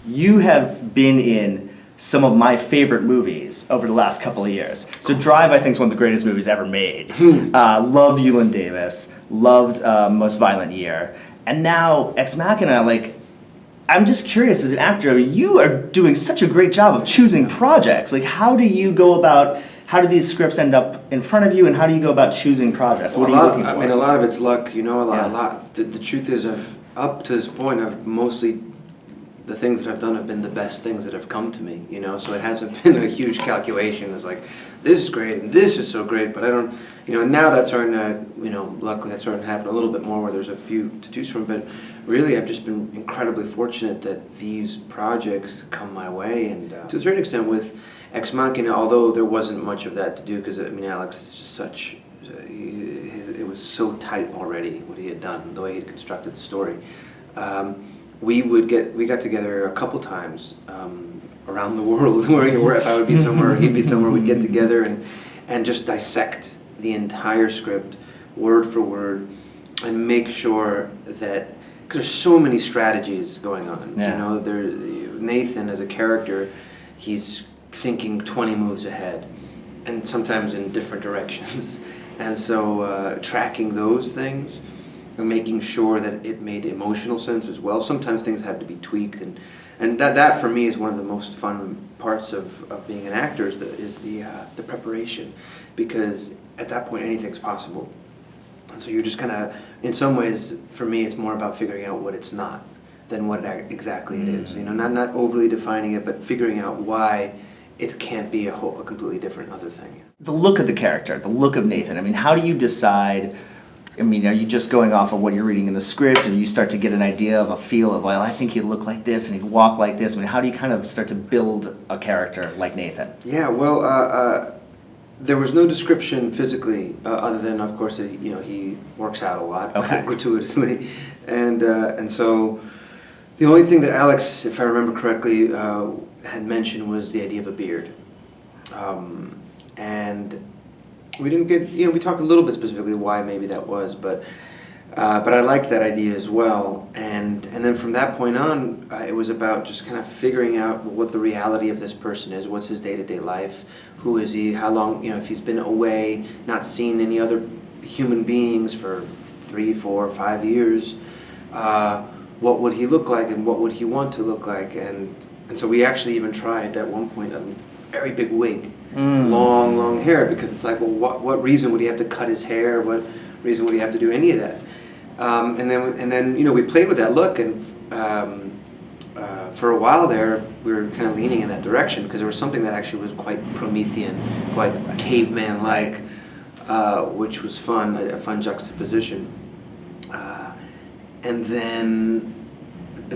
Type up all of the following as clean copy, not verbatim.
you have been in some of my favorite movies over the last couple of years. So Drive, I think, is one of the greatest movies ever made. Loved Ewan Davis, loved Most Violent Year, and now Ex Machina, like, I'm just curious, as an actor, I mean, you are doing such a great job of choosing projects. Like, how do you go about, how do these scripts end up in front of you, and how do you go about choosing projects? What are you looking for? I mean, a lot of it's luck, you know, a lot. The truth is, up to this point, I've mostly, the things that I've done have been the best things that have come to me, you know, so it hasn't been a huge calculation. It's like, this is great, and this is so great, but I don't, you know, and now that's starting to, you know, luckily that's starting to happen a little bit more where there's a few to choose from, but really I've just been incredibly fortunate that these projects come my way, and to a certain extent with Ex Machina, although there wasn't much of that to do, because, I mean, Alex is just such, it was so tight already, what he had done, the way he had constructed the story. We got together a couple times around the world, where if I would be somewhere, he'd be somewhere, we'd get together and just dissect the entire script, word for word, and make sure that, because there's so many strategies going on, you know, Nathan as a character, he's thinking 20 moves ahead, and sometimes in different directions, and so tracking those things, and making sure that it made emotional sense as well. Sometimes things had to be tweaked, and that for me is one of the most fun parts of being an actor is the preparation, because at that point anything's possible. And so you're just kind of, in some ways, for me, it's more about figuring out what it's not than what exactly it is. You know, not overly defining it, but figuring out why it can't be a completely different other thing. The look of the character, the look of Nathan. I mean, how do you decide? I mean, are you just going off of what you're reading in the script, or do you start to get an idea of a feel of, well, I think he'd look like this and he'd walk like this? I mean, how do you kind of start to build a character like Nathan? Yeah, well, there was no description physically, other than, of course, that, you know, he works out a lot, gratuitously, and so the only thing that Alex, if I remember correctly, had mentioned was the idea of a beard, and we didn't get, you know, we talked a little bit specifically why maybe that was, but I liked that idea as well, and then from that point on, it was about just kind of figuring out what the reality of this person is, what's his day-to-day life, who is he, how long, you know, if he's been away, not seen any other human beings for 3, 4, 5 years, what would he look like and what would he want to look like, and so we actually even tried at one point a very big wig. Long hair, because it's like, well, what reason would he have to cut his hair? What reason would he have to do any of that? And then you know, we played with that look, and for a while there, we were kind of leaning in that direction, because there was something that actually was quite Promethean, quite caveman-like, which was fun, a fun juxtaposition. But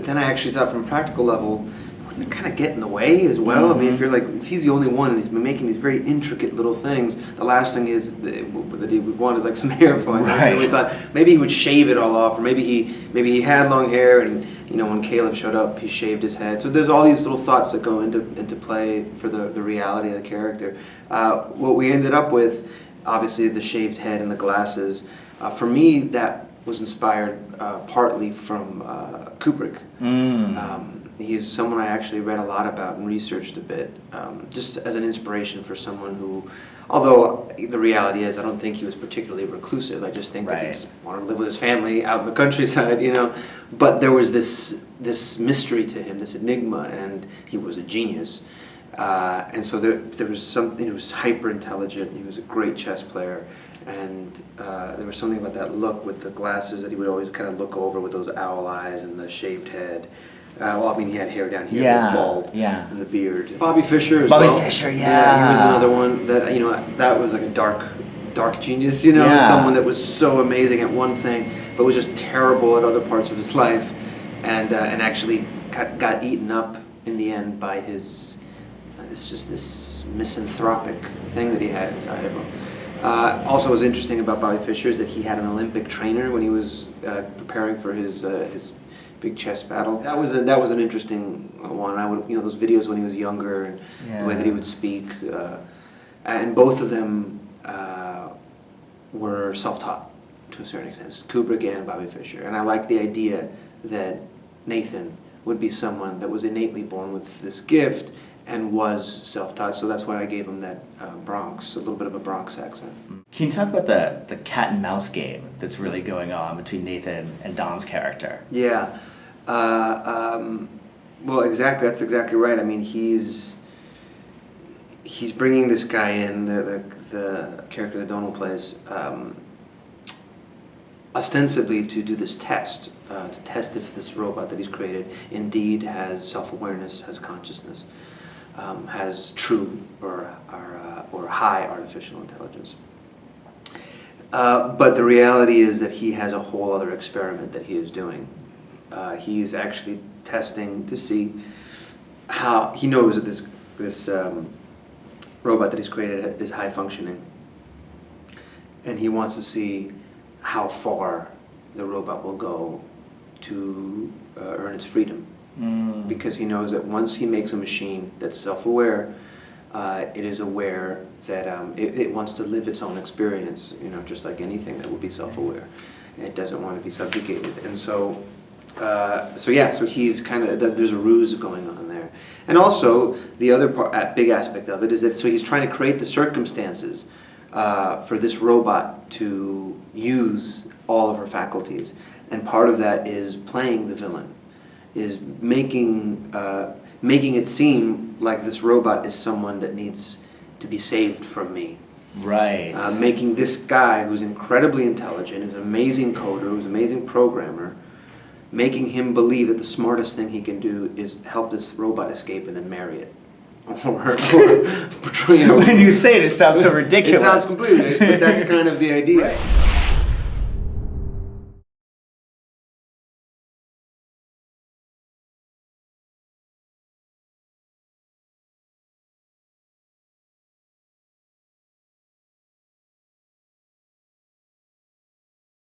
then I actually thought, from a practical level, wouldn't it kind of get in the way as well? I mean, if he's the only one and he's been making these very intricate little things, the last thing is that he would want is like some hair falling out. So we thought maybe he would shave it all off, or maybe he had long hair, and, you know, when Caleb showed up, he shaved his head. So there's all these little thoughts that go into play for the reality of the character. What we ended up with, obviously, the shaved head and the glasses. For me, that was inspired partly from Kubrick. He's someone I actually read a lot about and researched a bit, just as an inspiration for someone who, although the reality is I don't think he was particularly reclusive, I just think that he just wanted to live with his family out in the countryside, you know, but there was this mystery to him, this enigma, and he was a genius. And so there was something, he was hyper intelligent, he was a great chess player, and there was something about that look with the glasses that he would always kind of look over with those owl eyes and the shaved head. Well, I mean, he had hair down here, he was bald, and the beard. Bobby Fischer as well. Bobby Fischer, he was another one that, you know, that was like a dark genius, you know, someone that was so amazing at one thing, but was just terrible at other parts of his life, and actually got eaten up in the end by his, this misanthropic thing that he had inside of him. Also, what was interesting about Bobby Fischer is that he had an Olympic trainer when he was preparing for his big chess battle. That was an interesting one. I would, you know, those videos when he was younger and the way that he would speak, and both of them were self-taught to a certain extent. Kubrick and Bobby Fischer, and I like the idea that Nathan would be someone that was innately born with this gift and was self-taught. So that's why I gave him that Bronx, a little bit of a Bronx accent. Can you talk about the cat and mouse game that's really going on between Nathan and Dom's character? Yeah. Well, exactly. That's exactly right. I mean, he's bringing this guy in, the character that Domhnall plays, ostensibly to do this test, to test if this robot that he's created indeed has self-awareness, has consciousness, has true or high artificial intelligence. But the reality is that he has a whole other experiment that he is doing. He's actually testing to see how he knows that this robot that he's created is high functioning, and he wants to see how far the robot will go to earn its freedom. Because he knows that once he makes a machine that's self-aware, it is aware that it wants to live its own experience, just like anything that would be self-aware. It doesn't want to be subjugated. And so he's kind of, there's a ruse going on there. And also, the other big aspect of it is that, so he's trying to create the circumstances for this robot to use all of her faculties. And part of that is playing the villain, is making it seem like this robot is someone that needs to be saved from me. Right. Making this guy who's incredibly intelligent, who's an amazing coder, who's an amazing programmer, making him believe that the smartest thing he can do is help this robot escape and then marry it. When you say it, it sounds so ridiculous. It sounds completely, but that's kind of the idea. Right.